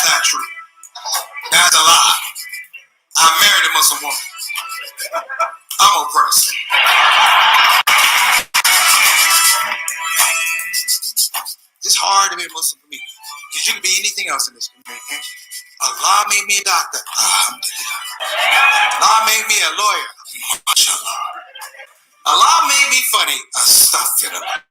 not true. That's a lie. I married a Muslim woman. I'm oppressed. It's hard to be a Muslim for me. Because you can be anything else in this community. Allah made me a doctor. Allah made me a lawyer. MashaAllah. Allah made me funny. Astaghfirullah.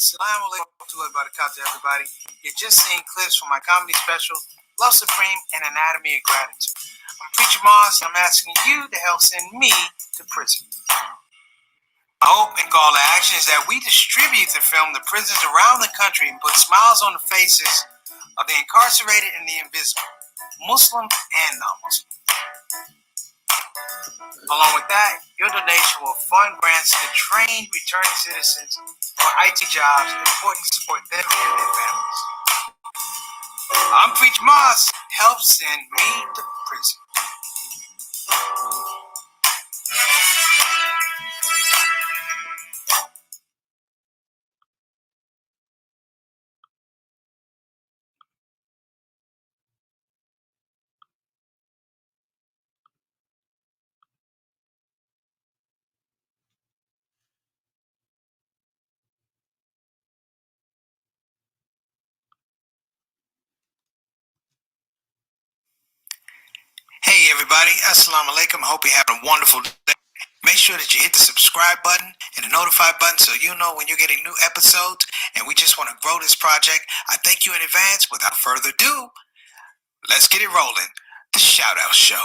Assalamu alaikum wa barakatuh, everybody. You're just seeing clips from my comedy special, Love Supreme and Anatomy of Gratitude. I'm Preacher Moss, and I'm asking you to help send me to prison. My hope and call to action is that we distribute the film to prisons around the country and put smiles on the faces of the incarcerated and the invisible, Muslim and non-Muslim. Along with that, your donation will fund grants to trained returning citizens for IT jobs and important to support them and their families. I'm Preach Moss. Help send me to prison. Hey everybody, Assalamu alaikum. Hope you're having a wonderful day. Make sure that you hit the subscribe button and the notify button so you know when you're getting new episodes, and we just want to grow this project. I thank you in advance. Without further ado, let's get it rolling. The Shout Out Show.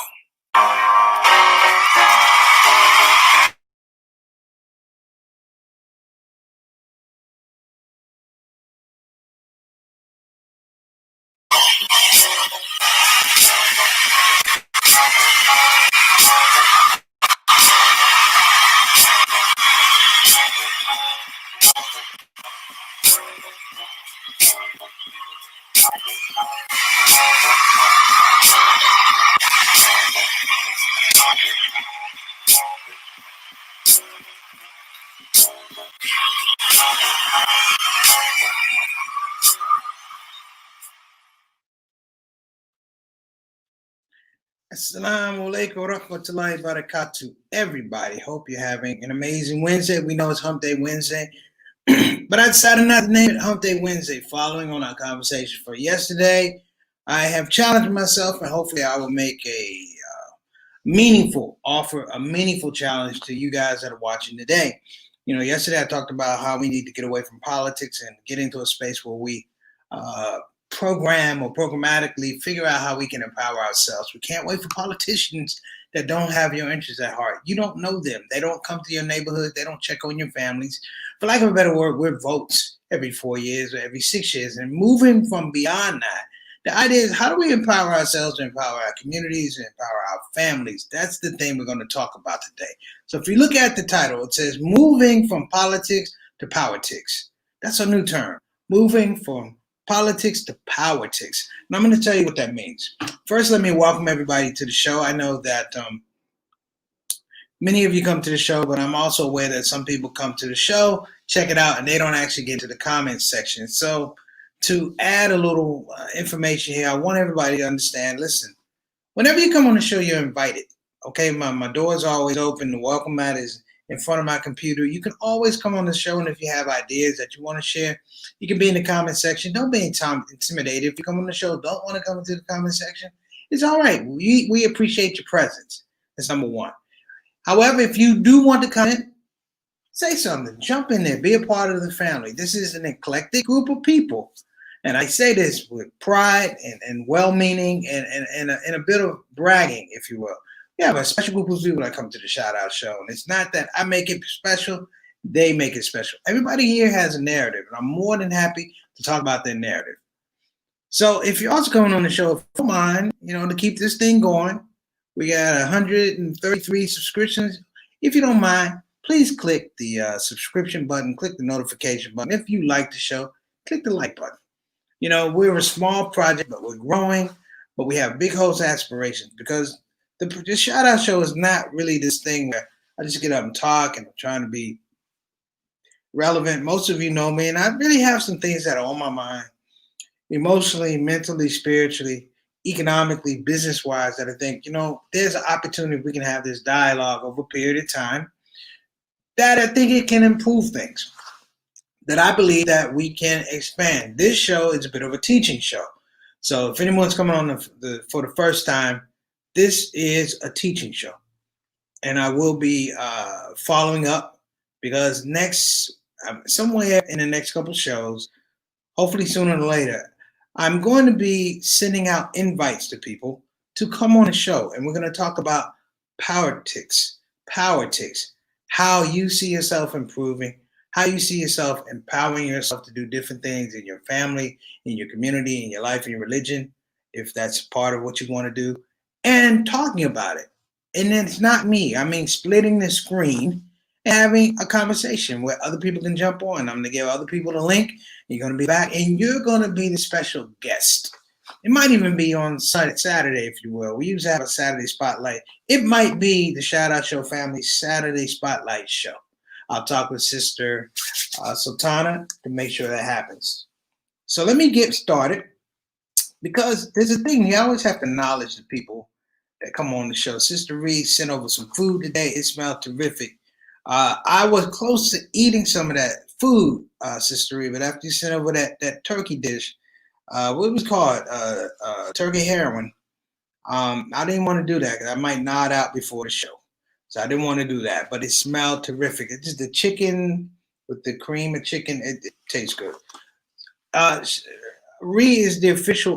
Assalamu alaikum wa rahmatullahi wa barakatuh, everybody. Hope you're having an amazing Wednesday. We know it's Hump Day Wednesday, but I decided not to name it Hump Day Wednesday. Following on our conversation for yesterday, I have challenged myself, and hopefully I will make a meaningful challenge to you guys that are watching today. You know, yesterday I talked about how we need to get away from politics and get into a space where we program or programmatically figure out how we can empower ourselves. We can't wait for politicians that don't have your interests at heart. You don't know them. They don't come to your neighborhood. They don't check on your families. For lack of a better word, we're votes every 4 years or every 6 years. And moving from beyond that, the idea is, how do we empower ourselves and empower our communities and empower our families? That's the thing we're going to talk about today. So if you look at the title, it says moving from politics to POWERTICS. That's a new term. Moving from politics to POWERTICS. And I'm going to tell you what that means. First, let me welcome everybody to the show. I know that many of you come to the show, but I'm also aware that some people come to the show, check it out, and they don't actually get to the comments section. So to add a little information here, I want everybody to understand, listen, whenever you come on the show, you're invited. Okay, my doors are always open. The welcome mat is in front of my computer. You can always come on the show, and if you have ideas that you want to share, you can be in the comment section. Don't be intimidated. If you come on the show, don't want to come into the comment section, it's all right. We appreciate your presence. That's number one. However, if you do want to comment, say something. Jump in there. Be a part of the family. This is an eclectic group of people. And I say this with pride and well-meaning and a bit of bragging, if you will. We have a special group of people that come to the Shout Out Show. And it's not that I make it special. They make it special. Everybody here has a narrative, and I'm more than happy to talk about their narrative. So if you're also coming on the show, if you don't mind, to keep this thing going, we got 133 subscriptions. If you don't mind, please click the subscription button, click the notification button. If you like the show, click the like button. We're a small project, but we're growing, but we have big hopes and aspirations because the Shout Out Show is not really this thing where I just get up and talk and I'm trying to be relevant. Most of you know me, and I really have some things that are on my mind emotionally, mentally, spiritually, economically, business wise, that I think, there's an opportunity we can have this dialogue over a period of time that I think it can improve things, that I believe that we can expand. This show is a bit of a teaching show. So if anyone's coming on for the first time, this is a teaching show. And I will be following up because somewhere in the next couple shows, hopefully sooner or later, I'm going to be sending out invites to people to come on the show. And we're going to talk about POWERTICS, how you see yourself improving, how you see yourself empowering yourself to do different things in your family, in your community, in your life, in your religion, if that's part of what you want to do, and talking about it. And then it's not me. I mean, splitting the screen and having a conversation where other people can jump on. I'm going to give other people the link. You're going to be back, and you're going to be the special guest. It might even be on Saturday, if you will. We usually have a Saturday spotlight. It might be the Shout Out Show family Saturday spotlight show. I'll talk with Sister Sultana to make sure that happens. So let me get started because there's a thing. You always have to acknowledge the people that come on the show. Sister Reed sent over some food today. It smelled terrific. I was close to eating some of that food, Sister Reed, but after you sent over that turkey dish, what was called turkey heroin, I didn't want to do that because I might nod out before the show. So I didn't want to do that, but it smelled terrific. It's just the chicken with the cream of chicken. It tastes good. Ree is the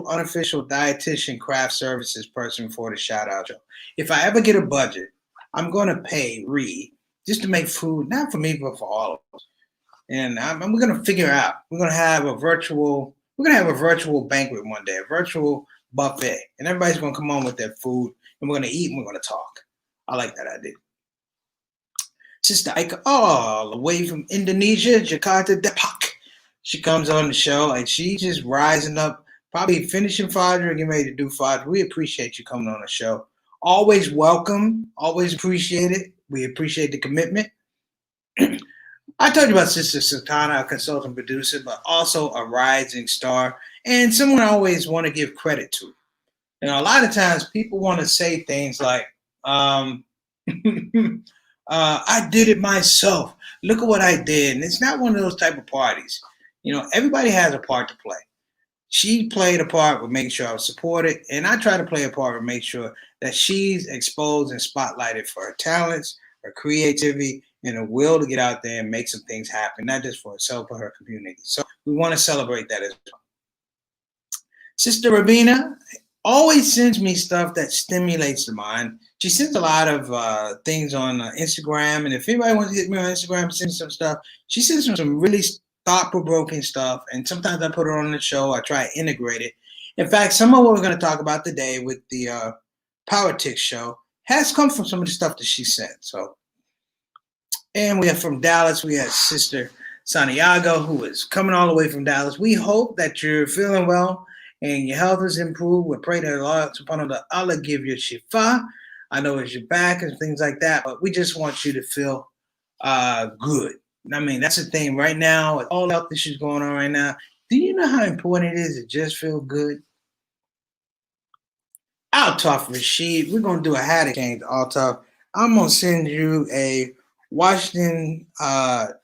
unofficial dietitian craft services person for the Shout Out Show. If I ever get a budget, I'm going to pay Ree just to make food, not for me, but for all of us. And we're going to figure out. We're going to have a virtual banquet one day, a virtual buffet, and everybody's going to come on with their food, and we're going to eat and we're going to talk. I like that idea. Sister Ika, all the way from Indonesia, Jakarta, Depok. She comes on the show and she's just rising up, probably finishing Fajr and getting ready to do Fajr. We appreciate you coming on the show. Always welcome, always appreciate it. We appreciate the commitment. I told you about Sister Sultana, a consultant producer, but also a rising star and someone I always want to give credit to. A lot of times people want to say things like, I did it myself. Look at what I did. And it's not one of those type of parties. Everybody has a part to play. She played a part with making sure I was supported, and I try to play a part with make sure that she's exposed and spotlighted for her talents, her creativity, and her will to get out there and make some things happen, not just for herself, but her community. So we want to celebrate that as well. Sister Rabina always sends me stuff that stimulates the mind. She sends a lot of things on Instagram, and if anybody wants to hit me on Instagram, send some stuff. She sends some really thought-provoking stuff, and sometimes I put it on the show. I try to integrate it. In fact, some of what we're going to talk about today with the POWERTICS show has come from some of the stuff that she sent. So, and we have from Dallas, we have Sister Santiago, who is coming all the way from Dallas. We hope that you're feeling well and your health is improved. We pray that Allah subhanahu wa ta'ala give you shifa. I know it's your back and things like that, but we just want you to feel good. I mean, that's the thing right now, with all health issues going on right now. Do you know how important it is to just feel good? Altaf Rashid, we're going to do a hat exchange, Altaf. I'm going to send you a Washington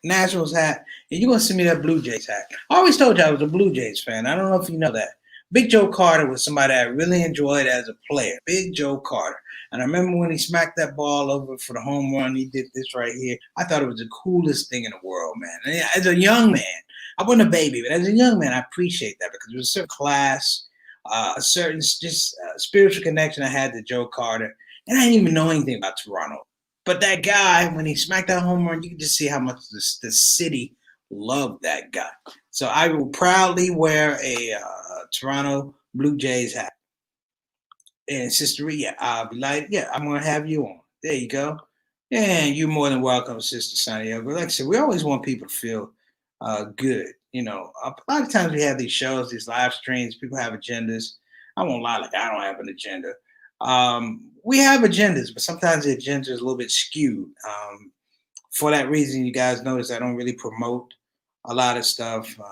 Nationals hat, and you're going to send me that Blue Jays hat. I always told you I was a Blue Jays fan. I don't know if you know that. Big Joe Carter was somebody I really enjoyed as a player. Big Joe Carter. And I remember when he smacked that ball over for the home run, he did this right here. I thought it was the coolest thing in the world, man. And as a young man, I wasn't a baby, but as a young man, I appreciate that because there was a certain class, a certain just spiritual connection I had to Joe Carter. And I didn't even know anything about Toronto. But that guy, when he smacked that home run, you could just see how much the city loved that guy. So I will proudly wear a Toronto Blue Jays hat. And Sister Rhea, yeah, I'll be like, yeah, I'm gonna have you on. There you go. And you're more than welcome, Sister Sonia. But like I said, we always want people to feel good. A lot of times we have these shows, these live streams. People have agendas. I won't lie, like I don't have an agenda. We have agendas, but sometimes the agenda is a little bit skewed. For that reason, you guys notice I don't really promote a lot of stuff, a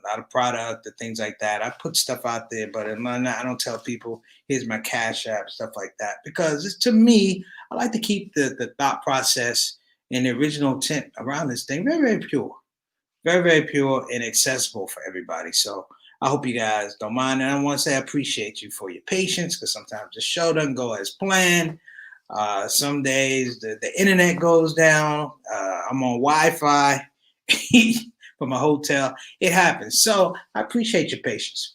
lot of product, and things like that. I put stuff out there, but I don't tell people, here's my Cash App, stuff like that. Because to me, I like to keep the thought process and the original intent around this thing very, very pure. Very, very pure and accessible for everybody. So I hope you guys don't mind. And I want to say I appreciate you for your patience, because sometimes the show doesn't go as planned. Some days the internet goes down. I'm on Wi-Fi from a hotel. It happens. So I appreciate your patience.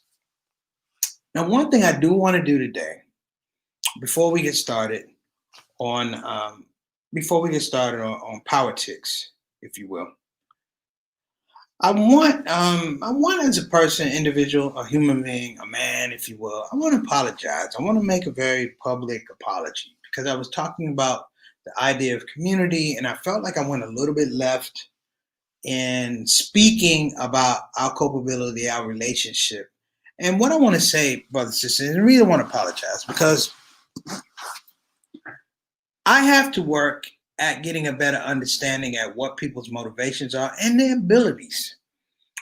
Now, one thing I do want to do today, before we get started on POWERTICS, if you will, I want as a person, individual, a human being, a man, if you will, I want to apologize. I want to make a very public apology, because I was talking about the idea of community, and I felt like I went a little bit left in speaking about our culpability, our relationship. And what I want to say, brothers and sisters, and I really want to apologize, because I have to work at getting a better understanding at what people's motivations are and their abilities,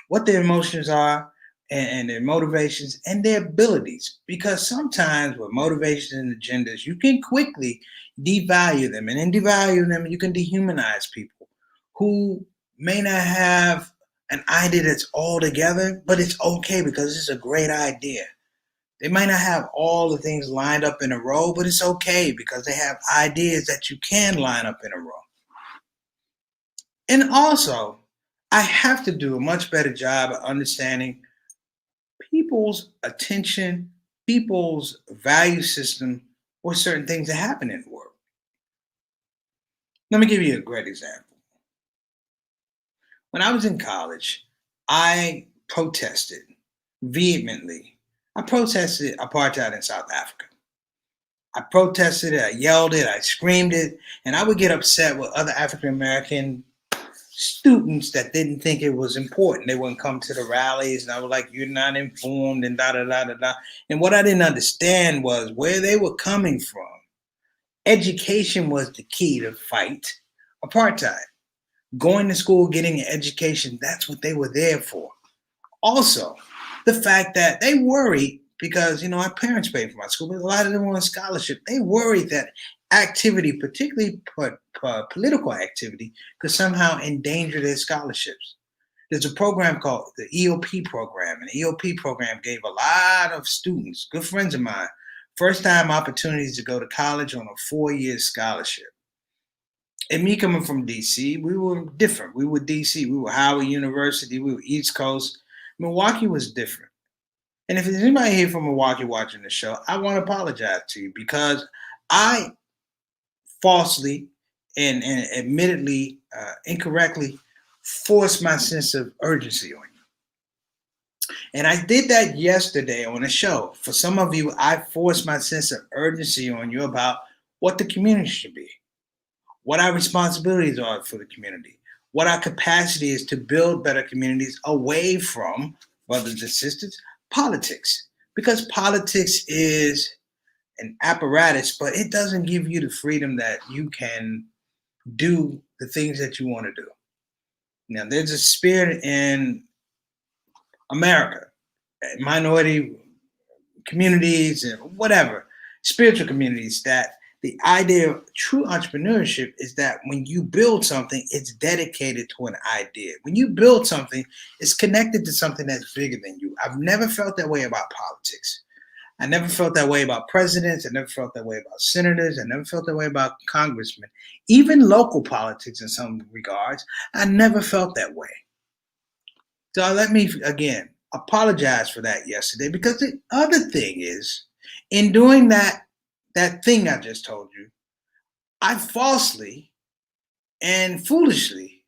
what their emotions are and their motivations and their abilities. Because sometimes with motivations and agendas, you can quickly devalue them. And in devaluing them, you can dehumanize people who may not have an idea that's all together, but it's okay because it's a great idea. They might not have all the things lined up in a row, but it's okay because they have ideas that you can line up in a row. And also, I have to do a much better job of understanding people's attention, people's value system, or certain things that happen in the world. Let me give you a great example. When I was in college, I protested vehemently. I protested apartheid in South Africa. I protested it, I yelled it, I screamed it, and I would get upset with other African American students that didn't think it was important. They wouldn't come to the rallies, and I was like, you're not informed, and da da da da da. And what I didn't understand was where they were coming from. Education was the key to fight apartheid. Going to school, getting an education, that's what they were there for. Also, the fact that they worried, because our parents paid for my school, but a lot of them were on scholarship. They worried that activity, particularly political activity, could somehow endanger their scholarships. There's a program called the EOP program, and the EOP program gave a lot of students, good friends of mine, first-time opportunities to go to college on a 4-year scholarship. And me coming from DC, we were different. We were DC. We were Howard University. We were East Coast. Milwaukee was different. And if there's anybody here from Milwaukee watching the show, I want to apologize to you, because I falsely and admittedly incorrectly forced my sense of urgency on you. And I did that yesterday on the show. For some of you, I forced my sense of urgency on you about what the community should be, what our responsibilities are for the community, what our capacity is to build better communities away from, brothers and sisters, politics. Because politics is an apparatus, but it doesn't give you the freedom that you can do the things that you want to do. Now, there's a spirit in America, minority communities and whatever, spiritual communities, that the idea of true entrepreneurship is that when you build something, it's dedicated to an idea. When you build something, it's connected to something that's bigger than you. I've never felt that way about politics. I never felt that way about presidents. I never felt that way about senators. I never felt that way about congressmen. Even local politics in some regards, I never felt that way. So let me, again, apologize for that yesterday, because the other thing is, in doing that thing I just told you, I falsely and foolishly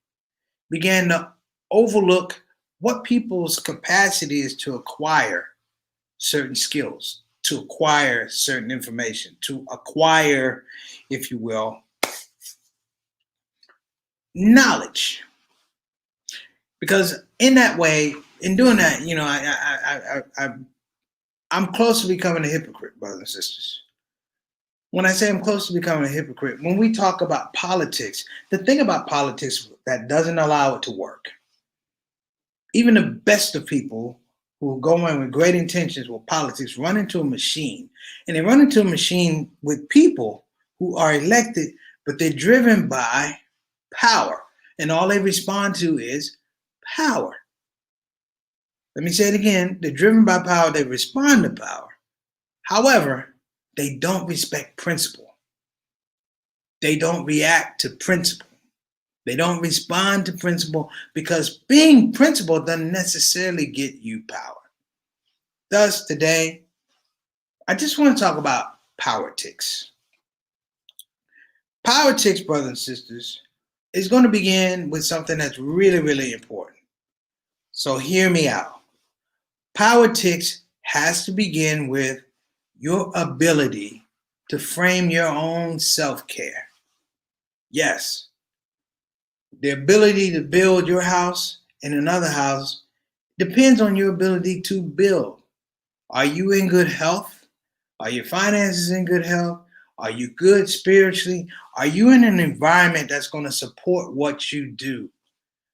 began to overlook what people's capacity is to acquire certain skills, to acquire certain information, to acquire, if you will, knowledge. Because in that way, in doing that, I'm close to becoming a hypocrite, brothers and sisters. When I say I'm close to becoming a hypocrite, when we talk about politics, the thing about politics that doesn't allow it to work, even the best of people who go in with great intentions with politics run into a machine. And they run into a machine with people who are elected, but they're driven by power. And all they respond to is power. Let me say it again. They're driven by power. They respond to power. However, they don't respect principle. They don't react to principle. They don't respond to principle, because being principle doesn't necessarily get you power. Thus, today, I just want to talk about POWERTICS. POWERTICS, brothers and sisters, is going to begin with something that's really, really important. So hear me out. POWERTICS has to begin with your ability to frame your own self-care. Yes. The ability to build your house and another house depends on your ability to build. Are you in good health? Are your finances in good health? Are you good spiritually? Are you in an environment that's going to support what you do?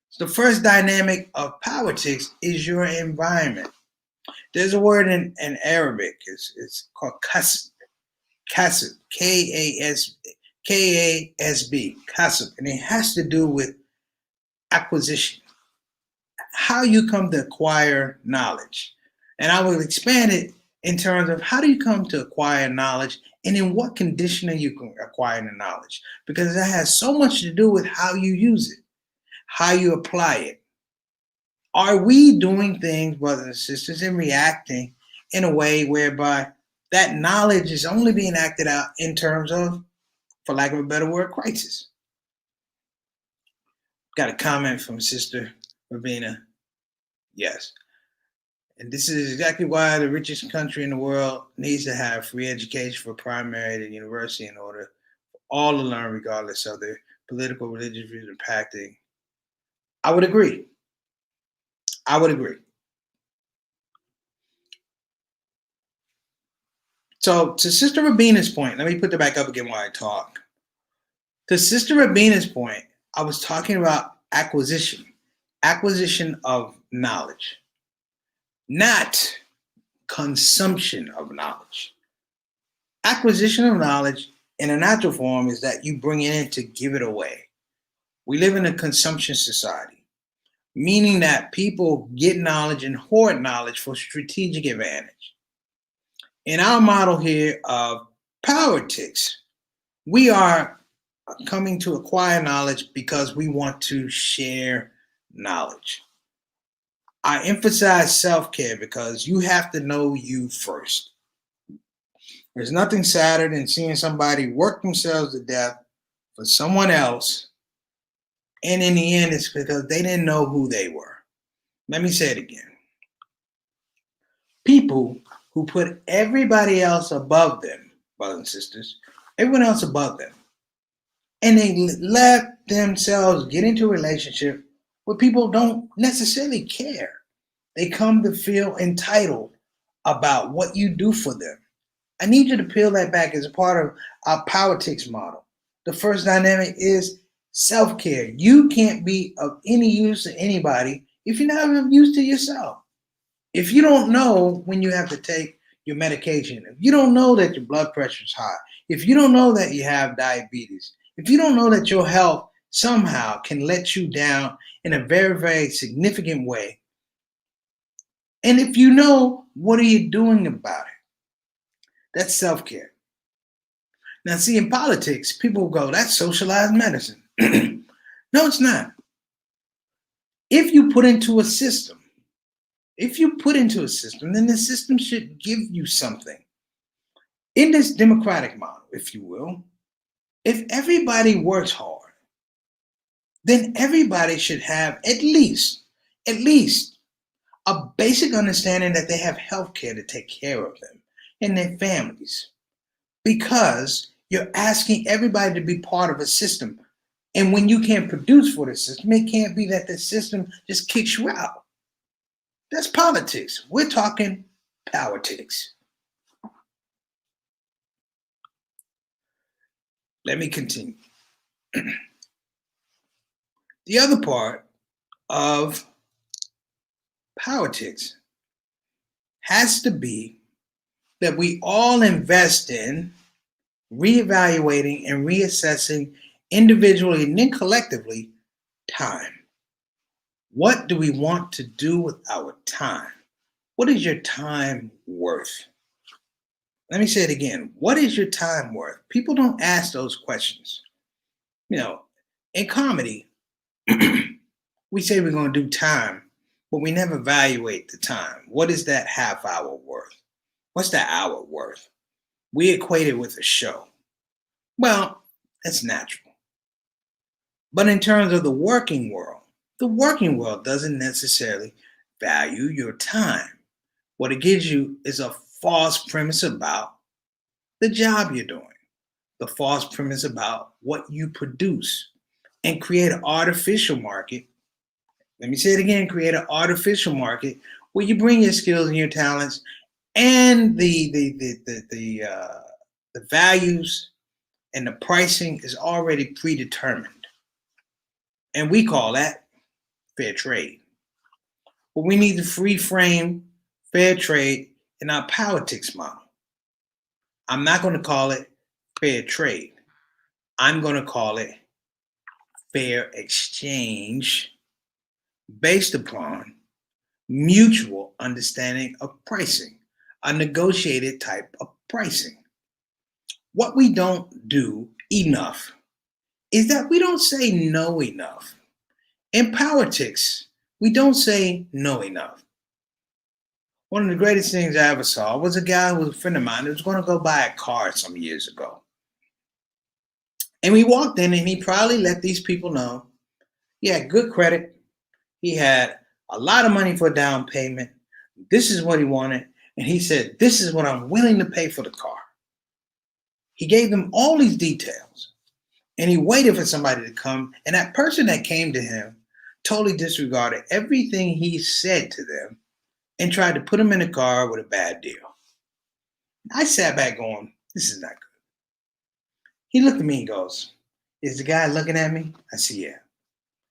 So the first dynamic of POWERTICS is your environment. There's a word in Arabic. It's called kasb. Kasb. K-A-S-B. Kasb. And it has to do with acquisition. How you come to acquire knowledge. And I will expand it in terms of how do you come to acquire knowledge, and in what condition are you acquiring the knowledge? Because that has so much to do with how you use it, how you apply it. Are we doing things, brothers and sisters, and reacting in a way whereby that knowledge is only being acted out in terms of, for lack of a better word, crisis? Got a comment from Sister Ravina. Yes. And this is exactly why the richest country in the world needs to have free education for primary to university in order for all to learn regardless of their political, religious views impacting. I would agree. I would agree. So to Sister Rabina's point, let me put that back up again while I talk. To Sister Rabina's point, I was talking about acquisition of knowledge, not consumption of knowledge. Acquisition of knowledge in a natural form is that you bring it in to give it away. We live in a consumption society, meaning that people get knowledge and hoard knowledge for strategic advantage. In our model here of POWERTICS, we are coming to acquire knowledge because we want to share knowledge. I emphasize self-care because you have to know you first. There's nothing sadder than seeing somebody work themselves to death for someone else, and in the end, it's because they didn't know who they were. Let me say it again. People who put everybody else above them, brothers and sisters, everyone else above them, and they let themselves get into a relationship where people don't necessarily care. They come to feel entitled about what you do for them. I need you to peel that back as a part of our POWERTICS model. The first dynamic is self-care. You can't be of any use to anybody if you're not of use to yourself. If you don't know when you have to take your medication, if you don't know that your blood pressure is high, if you don't know that you have diabetes, if you don't know that your health somehow can let you down in a very, very significant way, and if you know, what are you doing about it? That's self-care. Now, see, in politics, people go, that's socialized medicine. No, it's not. If you put into a system, then the system should give you something. In this democratic model, if you will, if everybody works hard, then everybody should have at least a basic understanding that they have health care to take care of them and their families, because you're asking everybody to be part of a system. And when you can't produce for the system, it can't be that the system just kicks you out. That's politics. We're talking POWERTICS. Let me continue. The other part of POWERTICS has to be that we all invest in reevaluating and reassessing individually and then collectively time. What do we want to do with our time? What is your time worth? Let me say it again. What is your time worth? People don't ask those questions. In comedy, we say we're going to do time, but we never evaluate the time. What is that half hour worth? What's that hour worth? We equate it with a show. Well, that's natural. But in terms of the working world doesn't necessarily value your time. What it gives you is a false premise about the job you're doing, the false premise about what you produce, and create an artificial market. Let me say it again, create an artificial market where you bring your skills and your talents and the values and the pricing is already predetermined. And we call that fair trade. But we need to free frame fair trade in our POWERTICS model. I'm not going to call it fair trade. I'm going to call it fair exchange based upon mutual understanding of pricing, a negotiated type of pricing. What we don't do enough is that we don't say no enough. In POWERTICS, we don't say no enough. One of the greatest things I ever saw was a guy who was a friend of mine who was going to go buy a car some years ago. And we walked in and he probably let these people know he had good credit. He had a lot of money for a down payment. This is what he wanted. And he said, this is what I'm willing to pay for the car. He gave them all these details. And he waited for somebody to come. And that person that came to him totally disregarded everything he said to them and tried to put him in a car with a bad deal. I sat back going, this is not good. He looked at me and goes, is the guy looking at me? I said, yeah.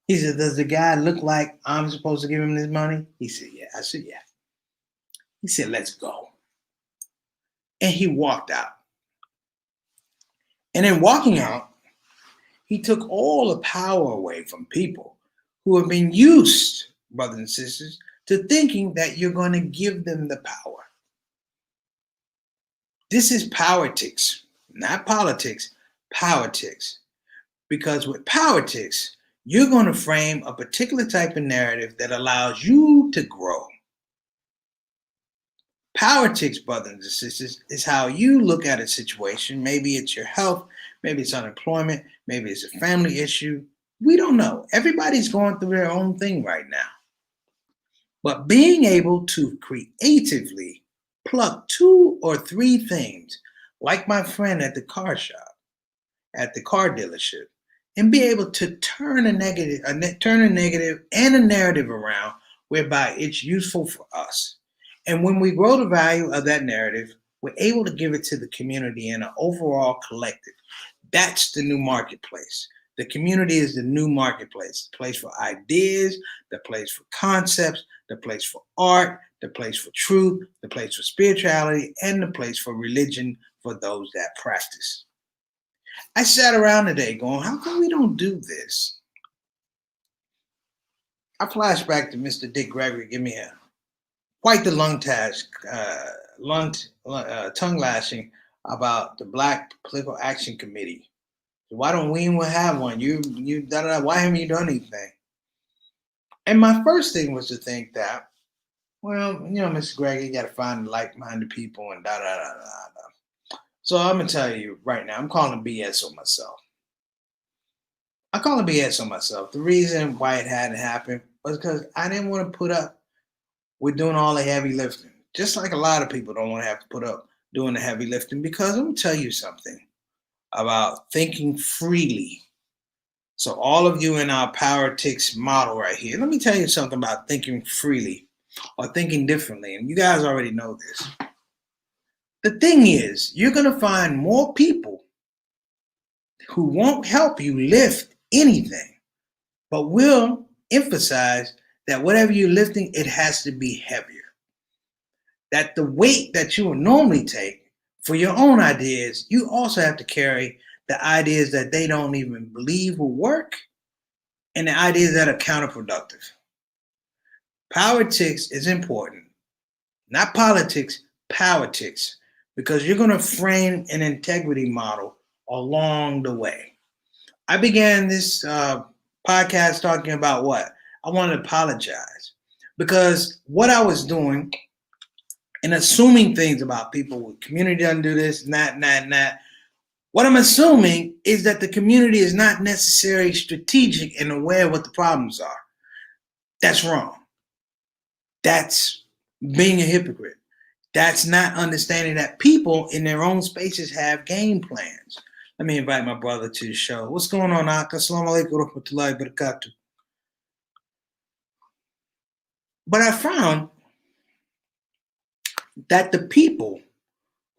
He said, does the guy look like I'm supposed to give him this money? He said, yeah. I said, yeah. He said, let's go. And he walked out. And in walking out, he took all the power away from people who have been used, brothers and sisters, to thinking that you're going to give them the power. This is POWERTICS, not politics, POWERTICS. Because with POWERTICS, you're going to frame a particular type of narrative that allows you to grow. POWERTICS, brothers and sisters, is how you look at a situation. Maybe it's your health, maybe it's unemployment, maybe it's a family issue. We don't know. Everybody's going through their own thing right now. But being able to creatively pluck 2 or 3 things, like my friend at the car shop, at the car dealership, and be able to turn a negative and a narrative around whereby it's useful for us. And when we grow the value of that narrative, we're able to give it to the community in an overall collective. That's the new marketplace. The community is the new marketplace, the place for ideas, the place for concepts, the place for art, the place for truth, the place for spirituality, and the place for religion for those that practice. I sat around today going, how come we don't do this? I flashed back to Mr. Dick Gregory, give me quite the tongue lashing about the Black Political Action Committee. Why don't we have one? Why haven't you done anything? And my first thing was to think that, well, Mr. Gregory, you got to find like-minded people and da da da da da. So I'm gonna tell you right now, I'm calling BS on myself. I call it BS on myself. The reason why it hadn't happened was because I didn't want to put up we're doing all the heavy lifting. Just like a lot of people don't want to have to put up doing the heavy lifting, because let me tell you something about thinking freely. So all of you in our POWERTICS model right here, let me tell you something about thinking freely or thinking differently. And you guys already know this. The thing is, you're going to find more people who won't help you lift anything, but will emphasize that whatever you're lifting, it has to be heavier. That the weight that you would normally take for your own ideas, you also have to carry the ideas that they don't even believe will work and the ideas that are counterproductive. POWERTICS is important, not politics, POWERTICS, because you're going to frame an integrity model along the way. I began this podcast talking about what? I want to apologize because what I was doing and assuming things about people, community doesn't do this, and that. What I'm assuming is that the community is not necessarily strategic and aware of what the problems are. That's wrong. That's being a hypocrite. That's not understanding that people in their own spaces have game plans. Let me invite my brother to the show. What's going on, Akka? Assalamu alaikum wa rahmatullahi wa barakatuh. But I found that the people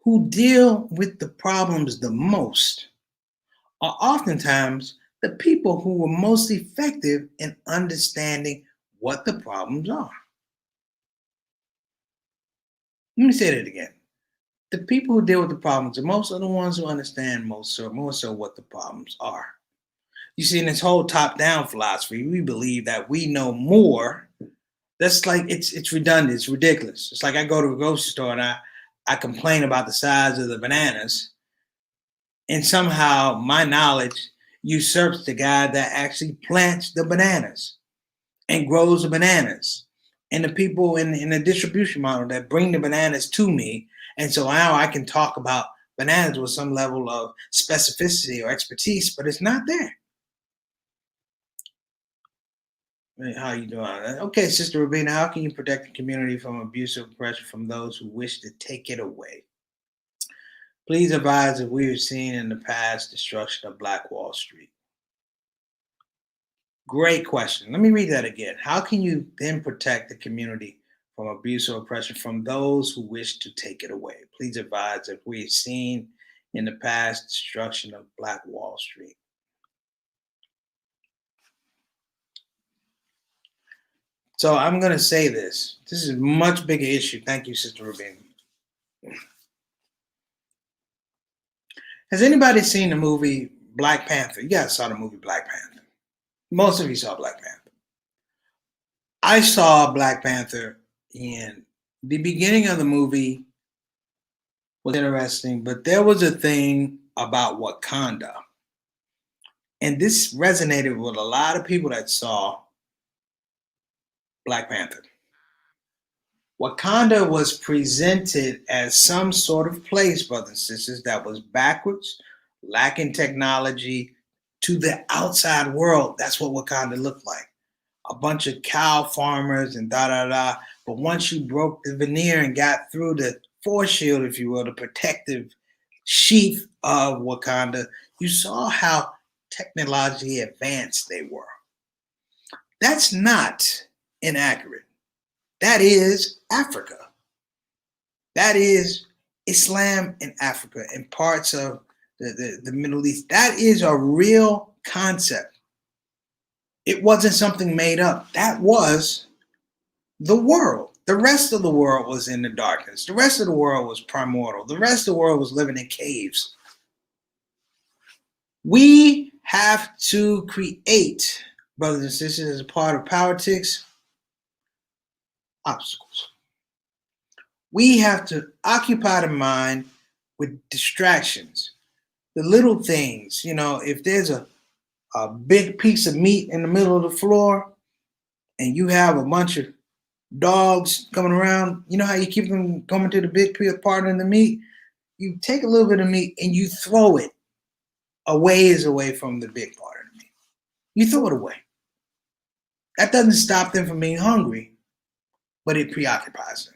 who deal with the problems the most are oftentimes the people who were most effective in understanding what the problems are. Let me say that again. The people who deal with the problems the most are the ones who understand more so what the problems are. You see, in this whole top-down philosophy, we believe that we know more. That's like it's redundant, it's ridiculous. It's like I go to a grocery store and I complain about the size of the bananas, and somehow my knowledge usurps the guy that actually plants the bananas and grows the bananas, and the people in the distribution model that bring the bananas to me. And so now I can talk about bananas with some level of specificity or expertise, but it's not there. How you doing? Okay, Sister Rubina, how can you protect the community from abuse or oppression from those who wish to take it away? Please advise if we have seen in the past destruction of Black Wall Street. Great question. Let me read that again. How can you then protect the community from abuse or oppression from those who wish to take it away? Please advise if we have seen in the past destruction of Black Wall Street. So I'm going to say this. This is a much bigger issue. Thank you, Sister Rubin. Has anybody seen the movie Black Panther? You guys saw the movie Black Panther. Most of you saw Black Panther. I saw Black Panther in the beginning of the movie was interesting, but there was a thing about Wakanda. And this resonated with a lot of people that saw Black Panther. Wakanda was presented as some sort of place, brothers and sisters, that was backwards, lacking technology to the outside world. That's what Wakanda looked like. A bunch of cow farmers and da-da-da. But once you broke the veneer and got through the force shield, if you will, the protective sheath of Wakanda, you saw how technologically advanced they were. That's not inaccurate. That is Africa. That is Islam in Africa and parts of the Middle East. That is a real concept. It wasn't something made up. That was the world. The rest of the world was in the darkness. The rest of the world was primordial. The rest of the world was living in caves. We have to create, brothers and sisters, as a part of POWERTICS, obstacles. We have to occupy the mind with distractions, the little things. You know, if there's a big piece of meat in the middle of the floor and you have a bunch of dogs coming around, you know how you keep them coming to the big part of the meat? You take a little bit of meat and you throw it a ways away from the big part of the meat. You throw it away. That doesn't stop them from being hungry, but it preoccupies them.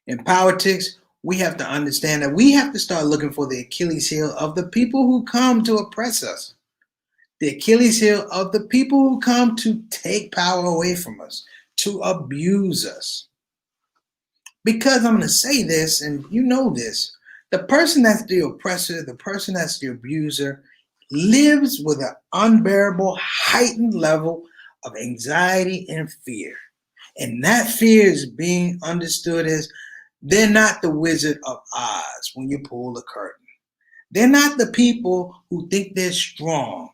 In politics, we have to understand that we have to start looking for the Achilles heel of the people who come to oppress us. The Achilles heel of the people who come to take power away from us, to abuse us. Because I'm going to say this, and you know this, the person that's the oppressor, the person that's the abuser, lives with an unbearable, heightened level of anxiety and fear. And that fear is being understood as they're not the Wizard of Oz when you pull the curtain. They're not the people who think they're strong.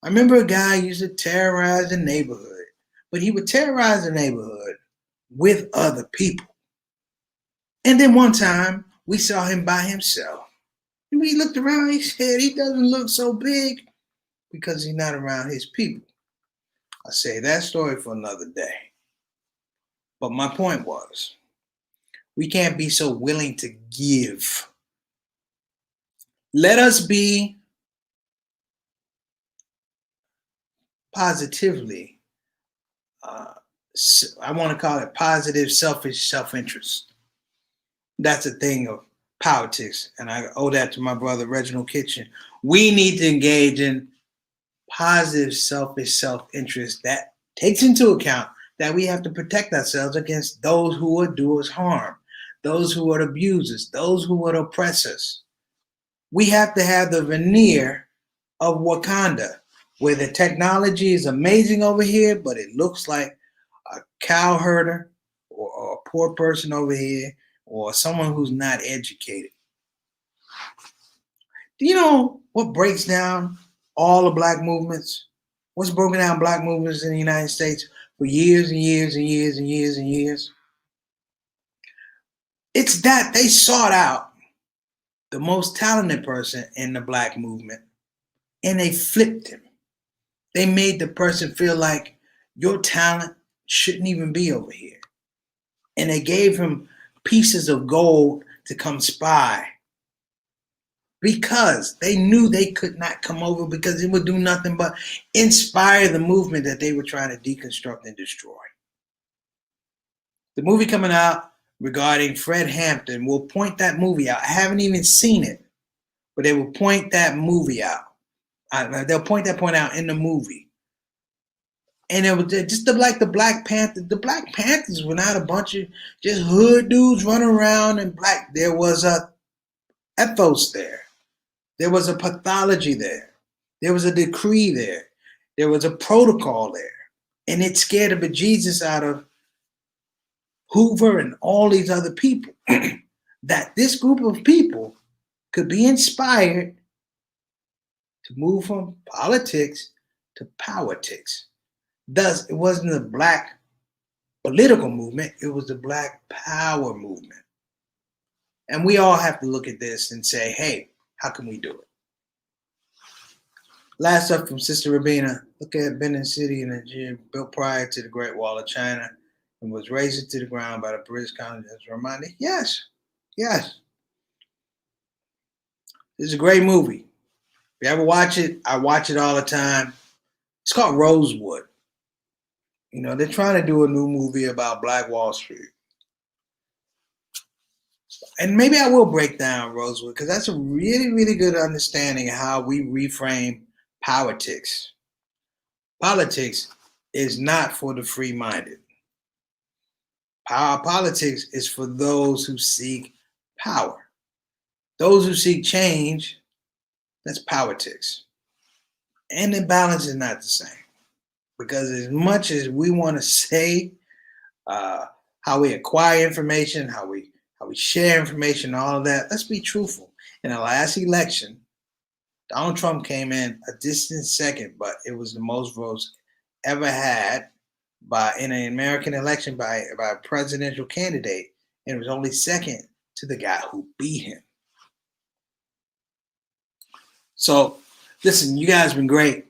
I remember a guy used to terrorize the neighborhood, but he would terrorize the neighborhood with other people. And then one time we saw him by himself. And we looked around, he said, he doesn't look so big because he's not around his people. I say that story for another day. But my point was, we can't be so willing to give. Let us be positively, I want to call it positive, selfish self-interest. That's a thing of politics, and I owe that to my brother Reginald Kitchen. We need to engage in positive, selfish self-interest that takes into account that we have to protect ourselves against those who would do us harm, those who would abuse us, those who would oppress us. We have to have the veneer of Wakanda, where the technology is amazing over here, but it looks like a cow herder or a poor person over here or someone who's not educated. Do you know what breaks down all the black movements? What's broken down black movements in the United States for years and years and years and years and years? It's that they sought out the most talented person in the black movement and they flipped him. They made the person feel like your talent shouldn't even be over here. And they gave him pieces of gold to come spy because they knew they could not come over because it would do nothing but inspire the movement that they were trying to deconstruct and destroy. The movie coming out regarding Fred Hampton will point that movie out. I haven't even seen it, but they will point that movie out. They'll point that point out in the movie. And it was just like the Black Panthers. The Black Panthers were not a bunch of just hood dudes running around in black. There was a ethos there. There was a pathology there. There was a decree there. There was a protocol there. And it scared the bejesus out of Hoover and all these other people that this group of people could be inspired to move from politics to POWERTICS. Thus, it wasn't the black political movement, it was the black power movement. And we all have to look at this and say, hey, how can we do it? Last up from Sister Rabina, look at Benin City in Nigeria, built prior to the Great Wall of China and was razed to the ground by the British colonists. As a reminder, yes. This is a great movie. If you ever watch it, I watch it all the time. It's called Rosewood. You know, they're trying to do a new movie about Black Wall Street. And maybe I will break down Rosewood because that's a really, really good understanding of how we reframe politics. Politics is not for the free-minded. Politics is for those who seek power. Those who seek change, that's POWERTICS. And the balance is not the same. Because as much as we want to say how we acquire information, how we share information, all of that, let's be truthful. In the last election, Donald Trump came in a distant second, but it was the most votes ever had in an American election by a presidential candidate. And it was only second to the guy who beat him. So, listen, you guys have been great.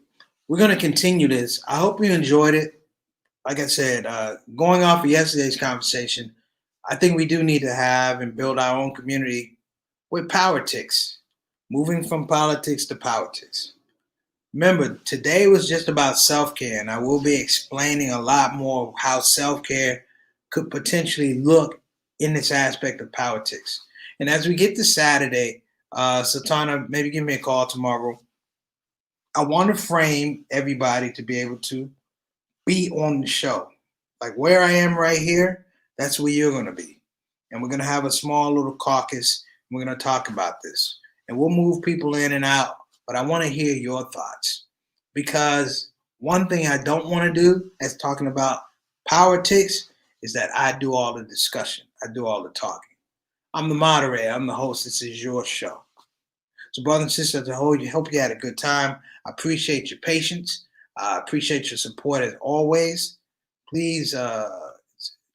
We're going to continue this. I hope you enjoyed it. Like I said, going off of yesterday's conversation, I think we do need to have and build our own community with POWERTICS, moving from politics to POWERTICS. Remember, today was just about self-care, and I will be explaining a lot more of how self-care could potentially look in this aspect of politics. And as we get to Saturday, Satana, maybe give me a call tomorrow. I want to frame everybody to be able to be on the show. Like where I am right here, that's where you're going to be. And we're going to have a small little caucus. We're going to talk about this. And we'll move people in and out. But I want to hear your thoughts. Because one thing I don't want to do as talking about politics is that I do all the discussion. I do all the talking. I'm the moderator. I'm the host. This is your show. So, brothers and sisters, I hope you had a good time. I appreciate your patience. I appreciate your support as always. Please,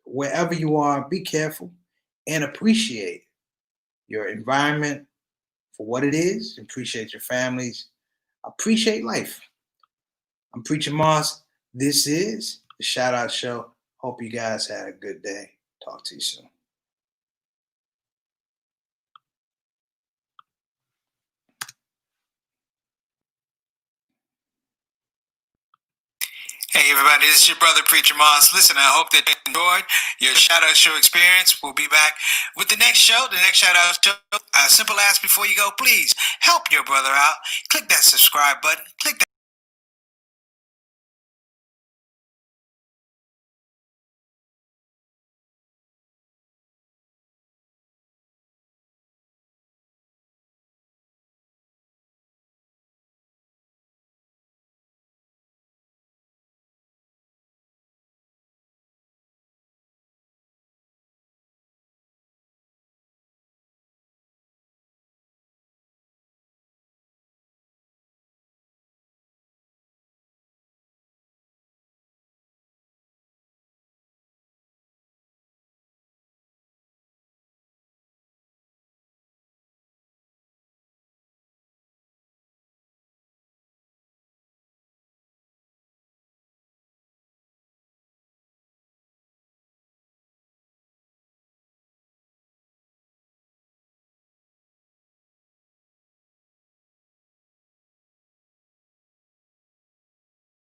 wherever you are, be careful and appreciate your environment for what it is. Appreciate your families. Appreciate life. I'm Preacher Moss. This is the Shout Out Show. Hope you guys had a good day. Talk to you soon. Hey everybody, this is your brother Preacher Moss. Listen, I hope that you enjoyed your Shout Out Show experience. We'll be back with the next show, the next Shout Out Show. A simple ask before you go, please help your brother out. Click that subscribe button. Click that